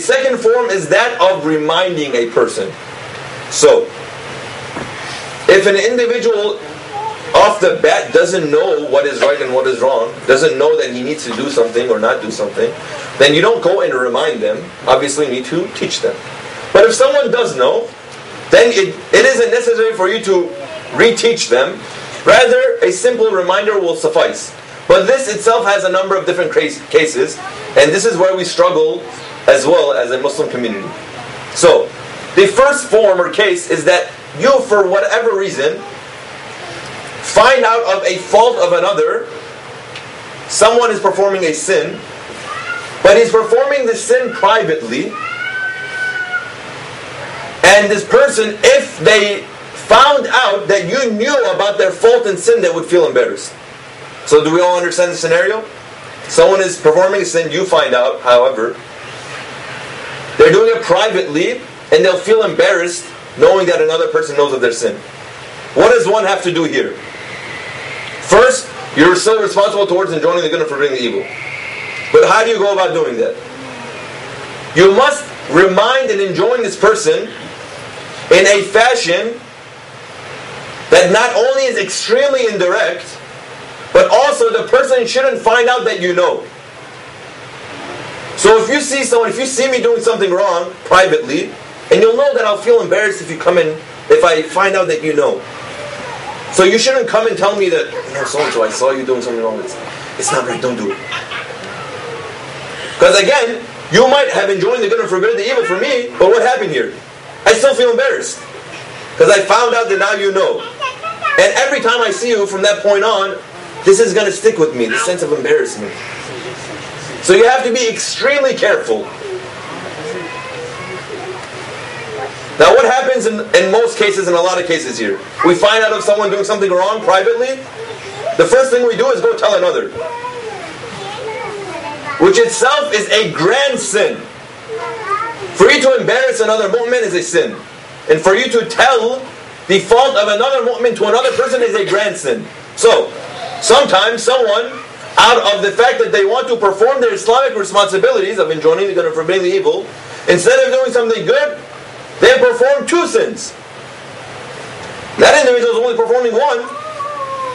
second form is that of reminding a person. So, if an individual off the bat doesn't know what is right and what is wrong, doesn't know that he needs to do something or not do something, then you don't go and remind them. Obviously, you need to teach them. But if someone does know, then it isn't necessary for you to reteach them. Rather, a simple reminder will suffice. But this itself has a number of different cases, and this is where we struggle as well as a Muslim community. So, the first form or case is that you, for whatever reason, find out of a fault of another. Someone is performing a sin, but he's performing the sin privately. And this person, if they found out that you knew about their fault and sin, they would feel embarrassed. So do we all understand the scenario? Someone is performing a sin, you find out, however. They're doing it privately, and they'll feel embarrassed knowing that another person knows of their sin. What does one have to do here? First, you're still responsible towards enjoining the good and forbidding the evil. But how do you go about doing that? You must remind and enjoin this person in a fashion that not only is extremely indirect, but also the person shouldn't find out that you know. So if you see someone, if you see me doing something wrong privately, and you'll know that I'll feel embarrassed if you come in, if I find out that you know. So you shouldn't come and tell me that, so-and-so, I saw you doing something wrong. It's not right, don't do it. Because again, you might have enjoyed the good and forbidden the evil for me, but what happened here? I still feel embarrassed. Because I found out that now you know. And every time I see you from that point on, this is going to stick with me, the sense of embarrassment. So you have to be extremely careful. Now what happens in most cases, in a lot of cases here, we find out of someone doing something wrong privately, the first thing we do is go tell another. Which itself is a grand sin. For you to embarrass another mu'min is a sin. And for you to tell the fault of another mu'min to another person is a grand sin. So, sometimes someone, out of the fact that they want to perform their Islamic responsibilities of enjoining the good and forbidding the evil, instead of doing something good, they perform two sins. That individual is only performing one.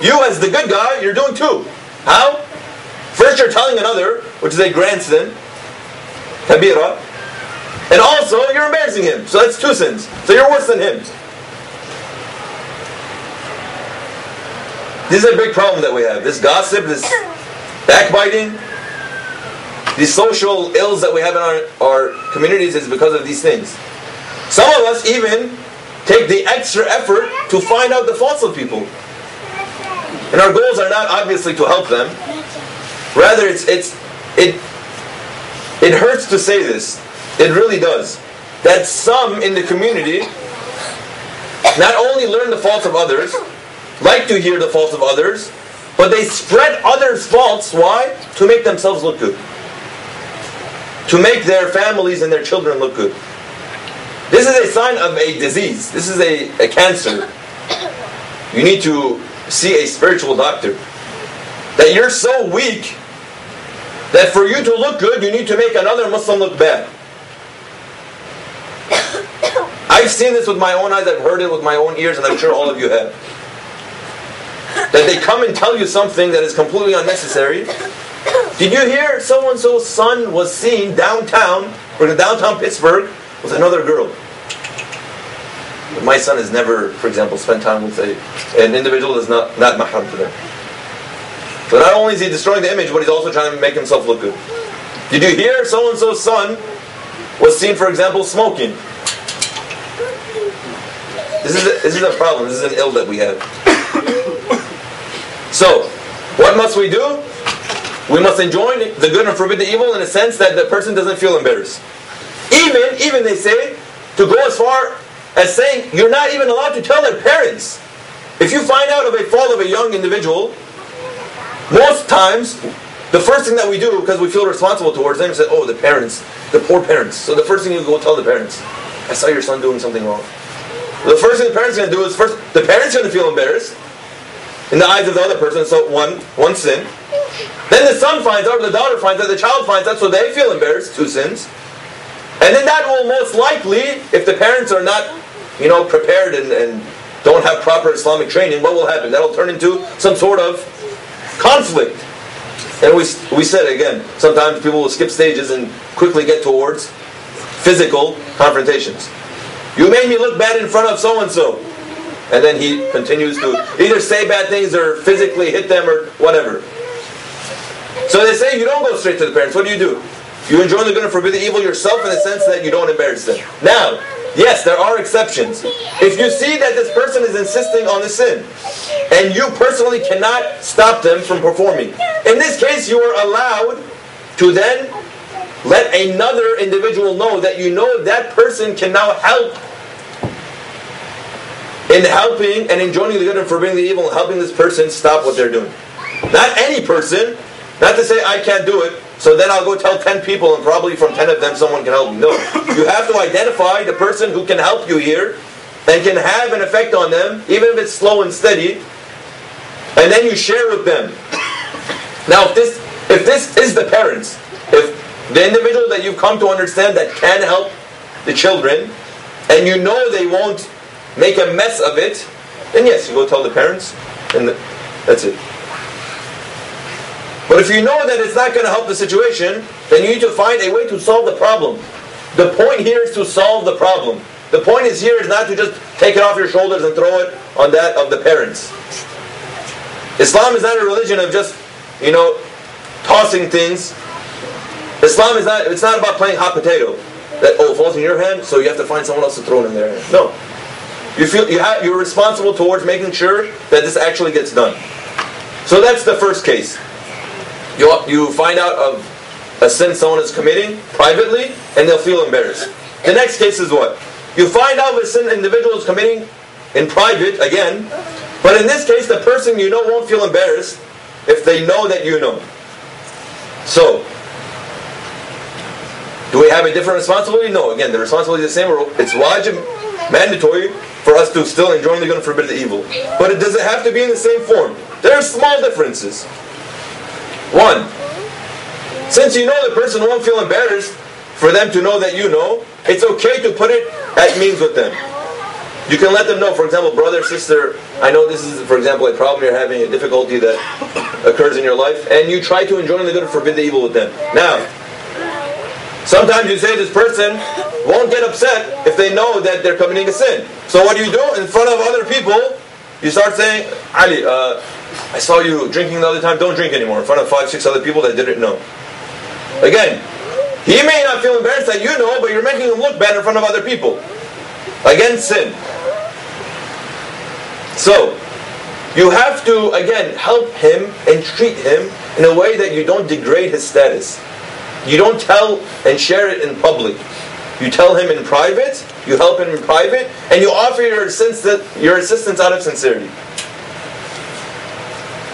You, as the good guy, you're doing two. How? First, you're telling another, which is a grand sin, kabira, and also you're embarrassing him. So that's two sins. So you're worse than him. This is a big problem that we have. This gossip, this backbiting, these social ills that we have in our communities is because of these things. Some of us even take the extra effort to find out the faults of people. And our goals are not obviously to help them. Rather, it hurts to say this. It really does. That some in the community not only learn the faults of others, like to hear the faults of others, but they spread others' faults. Why? To make themselves look good. To make their families and their children look good. This is a sign of a disease. This is a cancer. You need to see a spiritual doctor. That you're so weak that for you to look good, you need to make another Muslim look bad. I've seen this with my own eyes, I've heard it with my own ears, and I'm sure all of you have. That they come and tell you something that is completely unnecessary. Did you hear so-and-so's son was seen downtown, or in downtown Pittsburgh, with another girl? But my son has never, for example, spent time with an individual that's not mahram to them. So not only is he destroying the image, but he's also trying to make himself look good. Did you hear so-and-so's son was seen, for example, smoking? This is a problem. This is an ill that we have. So, what must we do? We must enjoin the good and forbid the evil in a sense that the person doesn't feel embarrassed. Even they say, to go as far as saying, you're not even allowed to tell their parents. If you find out of a fault of a young individual, most times, the first thing that we do, because we feel responsible towards them, is say, oh, the parents, the poor parents. So the first thing you go tell the parents, I saw your son doing something wrong. The first thing the parents are going to do is first, the parents are going to feel embarrassed in the eyes of the other person, so one sin. Then the son finds out, or the daughter finds out, the child finds out, so they feel embarrassed, two sins. And then that will most likely, if the parents are not, prepared and don't have proper Islamic training, what will happen? That'll turn into some sort of conflict. And we said again, sometimes people will skip stages and quickly get towards physical confrontations. You made me look bad in front of so-and-so. And then he continues to either say bad things or physically hit them or whatever. So they say you don't go straight to the parents. What do? You enjoin the good and forbid the evil yourself in the sense that you don't embarrass them. Now, yes, there are exceptions. If you see that this person is insisting on the sin, and you personally cannot stop them from performing, in this case you are allowed to then let another individual know that that person can now help in helping and enjoining the good and forbidding the evil and helping this person stop what they're doing. Not any person, not to say I can't do it, so then I'll go tell 10 people and probably from 10 of them someone can help me. No. You have to identify the person who can help you here and can have an effect on them, even if it's slow and steady, and then you share with them. Now if this is the parents, if the individual that you've come to understand that can help the children, and they won't make a mess of it, then yes, you go tell the parents, and that's it. But if you know that it's not going to help the situation, then you need to find a way to solve the problem. The point here is to solve the problem. The point is not to just take it off your shoulders and throw it on that of the parents. Islam is not a religion of just, tossing things. Islam it's not about playing hot potato. That, it falls in your hand, so you have to find someone else to throw it in their hand. No. You're responsible towards making sure that this actually gets done. So that's the first case. You find out of a sin someone is committing privately, and they'll feel embarrassed. The next case is what? You find out of a sin an individual is committing in private, again, but in this case, the person won't feel embarrassed if they know that you know. So, do we have a different responsibility? No. Again, the responsibility is the same. It's wajib, mandatory, for us to still enjoin the good and forbid the evil. But it doesn't have to be in the same form. There are small differences. One, since the person won't feel embarrassed for them to know that it's okay to put it at means with them. You can let them know, for example, brother, sister, I know this is, for example, a problem you're having, a difficulty that occurs in your life, and you try to enjoin the good and forbid the evil with them. Now, sometimes you say this person won't get upset if they know that they're committing a sin. So what do? In front of other people, you start saying, Ali, I saw you drinking the other time, don't drink anymore, in front of 5, 6 other people that didn't know. Again, he may not feel embarrassed that but you're making him look bad in front of other people. Again, sin. So, you have to, again, help him and treat him in a way that you don't degrade his status. You don't tell and share it in public. You tell him in private, you help him in private, and you offer your assistance out of sincerity.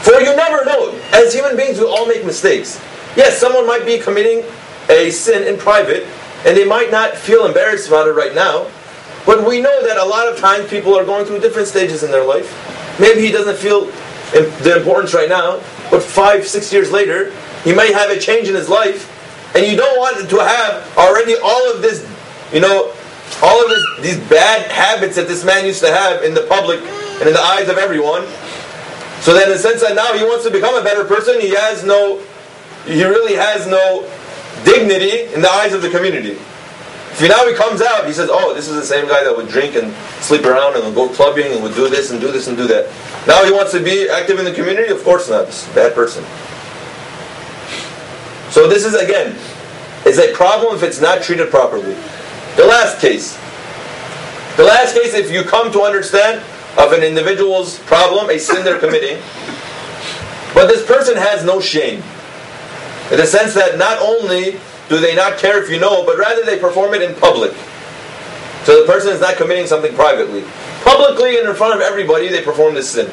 For you never know. As human beings, we all make mistakes. Yes, someone might be committing a sin in private, and they might not feel embarrassed about it right now, but we know that a lot of times people are going through different stages in their life. Maybe he doesn't feel the importance right now, but 5, 6 years later, he might have a change in his life, and you don't want to have already all of this, these bad habits that this man used to have in the public and in the eyes of everyone. So that in the sense that now he wants to become a better person, he really has no dignity in the eyes of the community. If now he comes out, he says, oh, this is the same guy that would drink and sleep around and would go clubbing and would do this and do this and do that. Now he wants to be active in the community? Of course not. This is a bad person. So this is, again, is a problem if it's not treated properly. The last case. The last case, if you come to understand of an individual's problem, a sin they're committing, but this person has no shame. In the sense that not only do they not care if you know, but rather they perform it in public. So the person is not committing something privately. Publicly and in front of everybody, they perform this sin.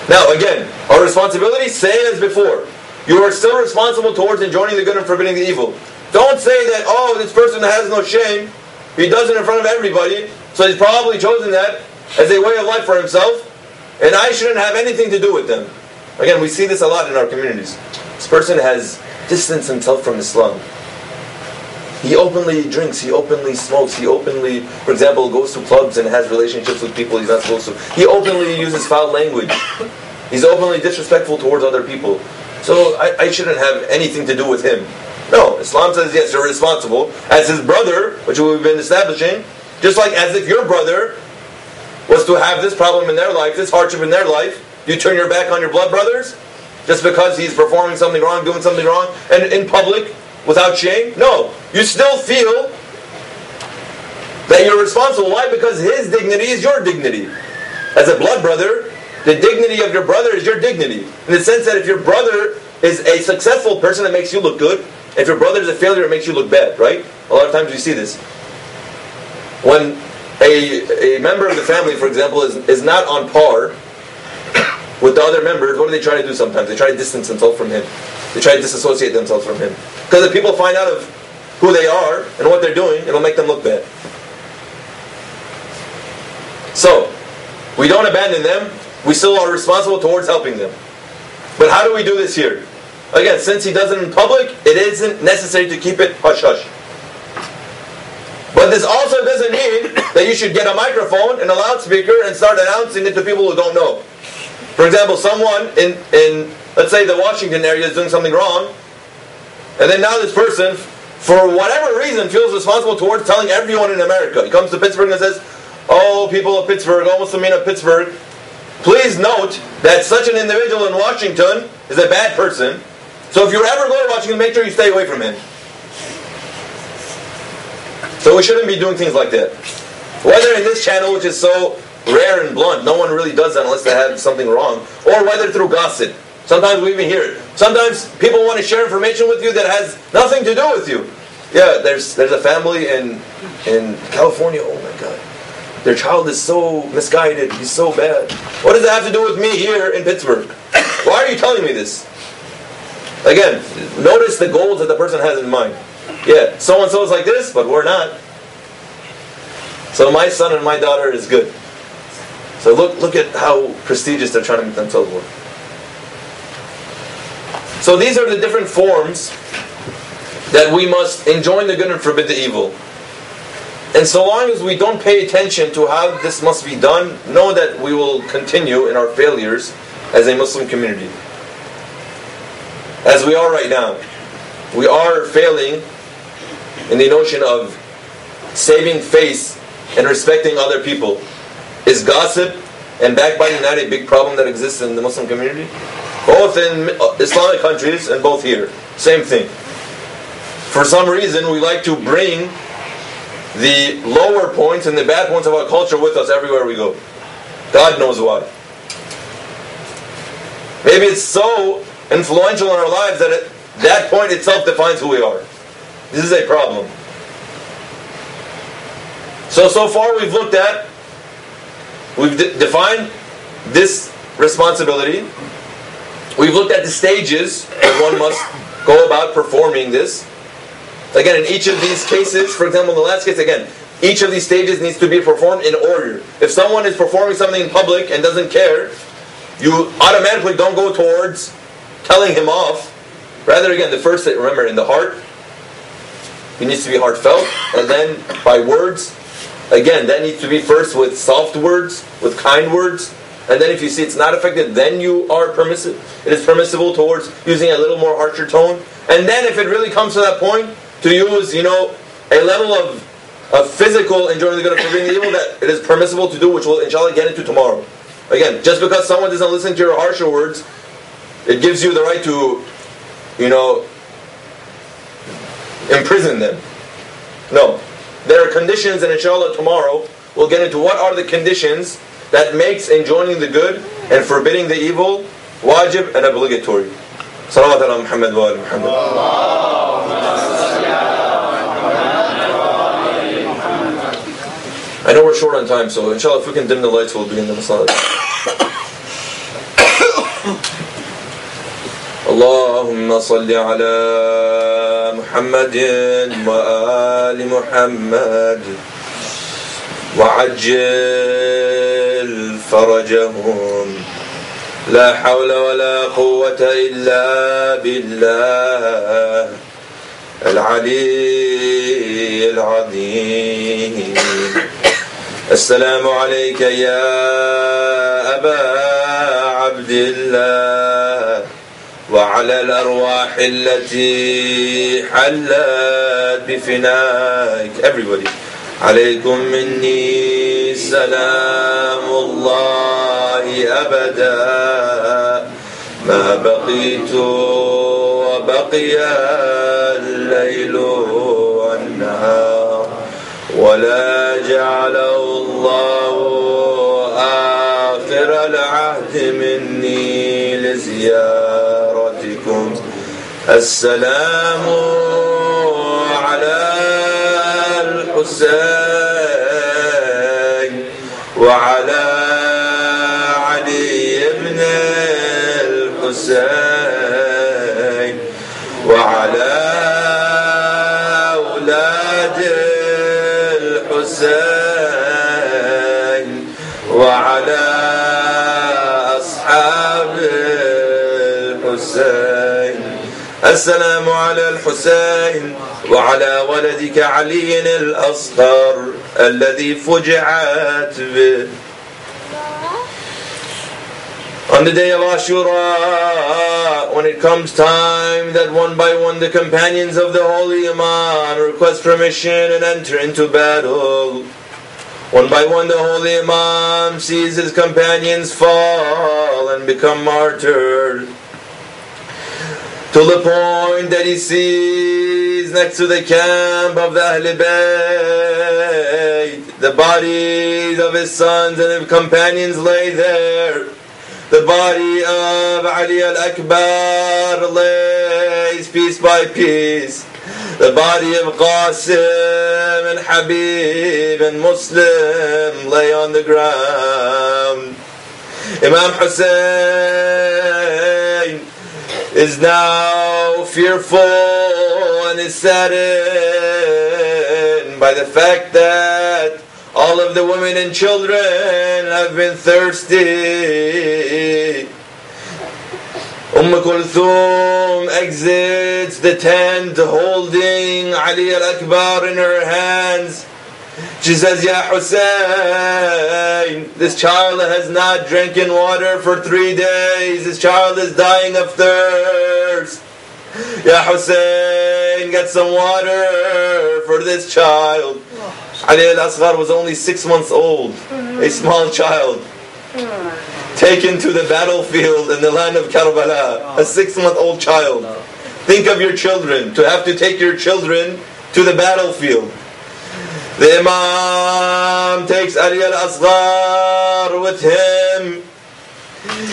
Now again, our responsibility, same as before. You are still responsible towards enjoining the good and forbidding the evil. Don't say that, oh, this person has no shame. He does it in front of everybody, so he's probably chosen that as a way of life for himself, and I shouldn't have anything to do with them. Again, we see this a lot in our communities. This person has distanced himself from Islam. He openly drinks, he openly smokes, he openly, for example, goes to clubs and has relationships with people he's not supposed to. He openly uses foul language. He's openly disrespectful towards other people. So I shouldn't have anything to do with him. No, Islam says yes, you're responsible. As his brother, which we've been establishing, just like as if your brother was to have this problem in their life, this hardship in their life, you turn your back on your blood brothers just because he's performing something wrong, doing something wrong, and in public, without shame? No. You still feel that you're responsible. Why? Because his dignity is your dignity. As a blood brother, the dignity of your brother is your dignity. In the sense that if your brother is a successful person, it makes you look good. If your brother is a failure, it makes you look bad, right? A lot of times we see this. When a member of the family, for example, is not on par with the other members, what do they try to do sometimes? They try to distance themselves from him. They try to disassociate themselves from him. Because if people find out of who they are and what they're doing, it'll make them look bad. So, we don't abandon them. We still are responsible towards helping them. But how do we do this here? Again, since he does it in public, it isn't necessary to keep it hush-hush. But this also doesn't mean that you should get a microphone and a loudspeaker and start announcing it to people who don't know. For example, someone in let's say the Washington area is doing something wrong, and then now this person, for whatever reason, feels responsible towards telling everyone in America. He comes to Pittsburgh and says, "Oh, people of Pittsburgh, oh Muslimin of Pittsburgh, please note that such an individual in Washington is a bad person. So if you ever go to Washington, make sure you stay away from him." So we shouldn't be doing things like that. Whether in this channel, which is so rare and blunt, no one really does that unless they have something wrong, or whether through gossip. Sometimes we even hear it. Sometimes people want to share information with you that has nothing to do with you. Yeah, there's a family in California, oh my God. Their child is so misguided, he's so bad. What does that have to do with me here in Pittsburgh? Why are you telling me this? Again, notice the goals that the person has in mind. Yeah, so-and-so is like this, but we're not. So my son and my daughter is good. So look at how prestigious they're trying to make themselves look. So these are the different forms that we must enjoin the good and forbid the evil. And so long as we don't pay attention to how this must be done, know that we will continue in our failures as a Muslim community. As we are right now. We are failing in the notion of saving face and respecting other people. Is gossip and backbiting not a big problem that exists in the Muslim community? Both in Islamic countries and both here. Same thing. For some reason, we like to bring the lower points and the bad points of our culture with us everywhere we go. God knows why. Maybe it's so influential in our lives that that point itself defines who we are. This is a problem. So far we've looked at, we've defined this responsibility. We've looked at the stages that one must go about performing this. Again, in each of these cases, for example, in the last case, again, each of these stages needs to be performed in order. If someone is performing something in public and doesn't care, you automatically don't go towards telling him off. Rather, again, the first thing, remember, in the heart, it needs to be heartfelt, and then by words. Again, that needs to be first with soft words, with kind words, and then if you see it's not effective, then you are permissive. It is permissible towards using a little more harsher tone. And then if it really comes to that point, to use, a level of physical enjoying the good and forbidding the evil, that it is permissible to do, which we'll inshallah get into tomorrow. Again, just because someone doesn't listen to your harsher words, it gives you the right to, imprison them. No. There are conditions, and inshallah tomorrow we'll get into what are the conditions that makes enjoining the good and forbidding the evil wajib and obligatory. Salawat ala Muhammad wa ala Muhammad. I know we're short on time, so inshallah if we can dim the lights we'll begin the masala. اللهم صل على محمد وآل محمد وعجل فرجهم لا حول ولا قوة إلا بالله العلي العظيم. السلام عليك يا أبا عبد الله وعلى الأرواح التي حلت بفنائك. Everybody. عليكم مني سلام الله أبدا ما بقيت وبقي الليل والنهار ولا جعله الله آخر العهد مني لزيارتكم. السلام على الحسين وعلى علي بن الحسين وعلى أولاد الحسين وعلى أصحاب الحسين. السلام على الحسين وعلى ولدك علي الأصغر الذي فجعت به. On the day of Ashura, when it comes time that one by one the companions of the Holy Imam request permission and enter into battle, one by one the Holy Imam sees his companions fall and become martyred, to the point that he sees next to the camp of the Ahl Bayt the bodies of his sons and his companions lay there. The body of Ali al-Akbar lays piece by piece. The body of Qasim and Habib and Muslim lay on the ground. Imam Hussein is now fearful and is saddened by the fact that all of the women and children have been thirsty. Kulthum exits the tent holding Ali al-Akbar in her hands. She says, Ya Hussein, this child has not drinking water for 3 days. This child is dying of thirst. Ya Hussein, get some water for this child. Ali al-Asghar was only 6 months old, a small child, taken to the battlefield in the land of Karbala, a 6-month-old child. Think of your children, to have to take your children to the battlefield. The Imam takes Ali al-Asghar with him.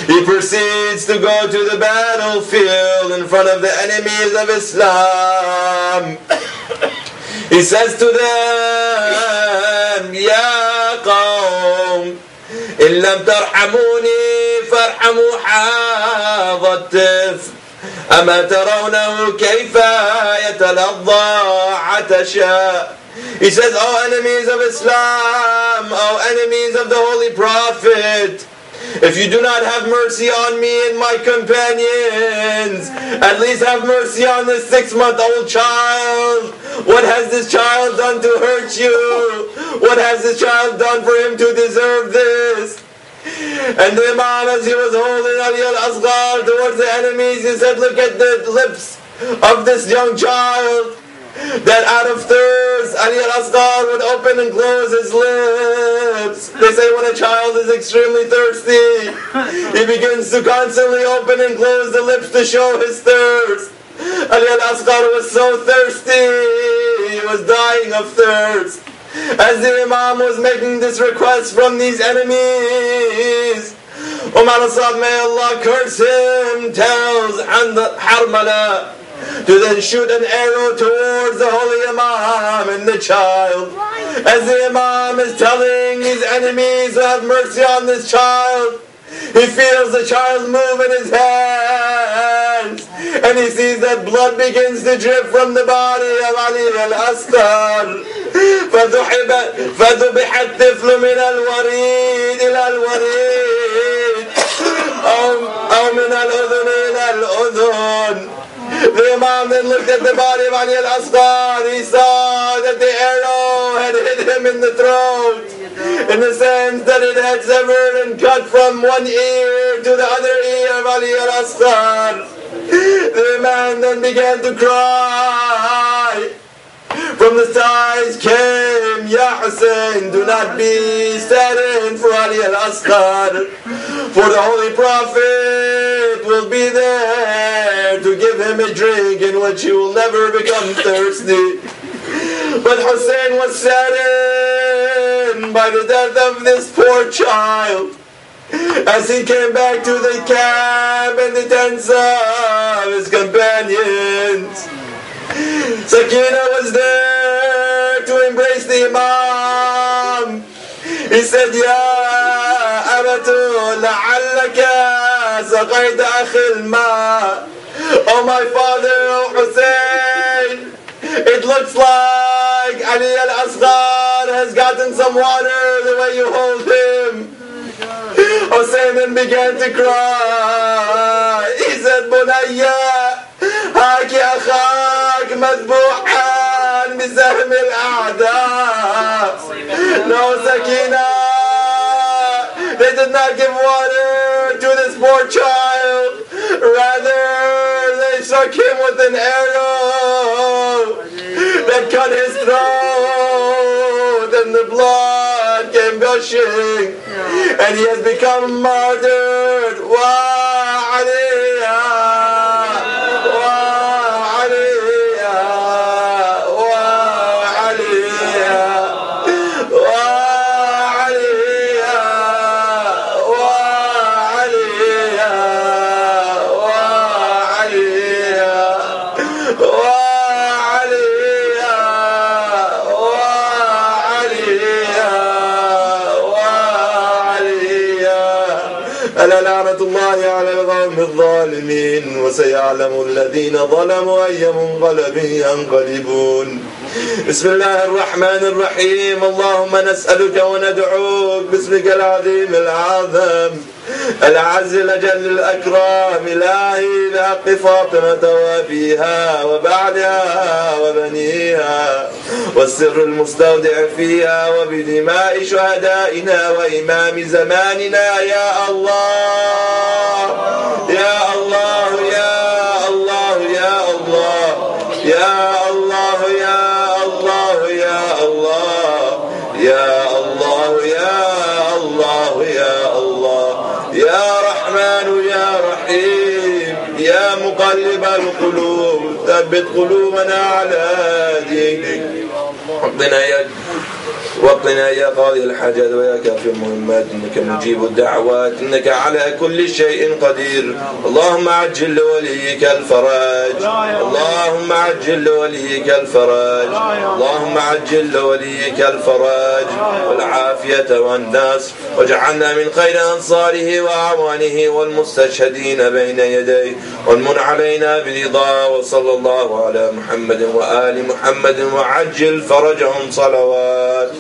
He proceeds to go to the battlefield in front of the enemies of Islam. He says to them, Ya qawm, إن لم ترحموني فارحموا حاض الطفل أما ترونه كيف يتلظى عطشا. He says, O enemies of Islam, O enemies of the Holy Prophet, if you do not have mercy on me and my companions, at least have mercy on this 6-month-old child. What has this child done to hurt you? What has this child done for him to deserve this? And the Imam, as he was holding Ali al-Asghar towards the enemies, he said, look at the lips of this young child, that out of thirst, Ali al-Asghar would open and close his lips. They say when a child is extremely thirsty, he begins to constantly open and close the lips to show his thirst. Ali al-Asghar was so thirsty, he was dying of thirst. As the Imam was making this request from these enemies, Umar al-Sad, may Allah curse him, tells Harmala to then shoot an arrow towards the Holy Imam and the child. As the Imam is telling his enemies to have mercy on this child, he feels the child move in his hands, and he sees that blood begins to drip from the body of Ali al-Asghar. فذبح الطفل من الوريد إلى الوريد أو من الأذن إلى الأذن. The Imam then looked at the body of Ali al-Asghar. He saw that the arrow him in the throat, in the sense that it had severed and cut from one ear to the other ear of Ali al-Asghar. The man then began to cry. From the sides came, Ya Hussein, do not be saddened for Ali al-Asghar, for the Holy Prophet will be there to give him a drink in which he will never become thirsty. But Hussein was saddened by the death of this poor child. As he came back to the camp and the tents of his companions, Sakina was there to embrace the Imam. He said, Ya Abatu, la'allaka saqayta akhil ma. Oh my father, oh Hussein, it looks like Ali al-Asghar has gotten some water the way you hold him. Hussein then began to cry. He said, Bunayya, haki akhak madbu'an bizahm al-a'da. No, Sakina, they did not give water to this poor child. Rather, they struck him with an arrow that cut his throat, and the blood came gushing, and he has become martyred. Wa aliyah, wa aliyah, wa aliyah, wa aliyah, wa aliyah, wa aliyah, wa ألا لعنة الله على القوم الظالمين وسيعلم الذين ظلموا أي منقلب ينقلبون. بسم الله الرحمن الرحيم. اللهم نسألك وندعوك باسمك العظيم الأعظم الأعز الأجل الأكرم إلهي بحق فاطمة وفيها وبعدها وبنيها والسر المستودع فيها وبدماء شهدائنا وإمام زماننا يا الله يا الله يا الله يا الله يا الله يا الله يا الله يا الله يا الله يا الله يا رحمن يا رحيم يا مقلب القلوب ثبت قلوبنا على دينك. وقنا يا قاضي الحاجات ويا كافي المهمات، إنك مجيب الدعوات، إنك على كل شيء قدير. اللهم عجل لوليك الفرج، اللهم عجل لوليك الفرج، اللهم عجل لوليك الفرج والعافية والناس، واجعلنا من خير أنصاره وأعوانه والمستشهدين بين يديه، وامن علينا برضاه. وصلى الله على محمد وآل محمد وعجل فرجهم صلوات.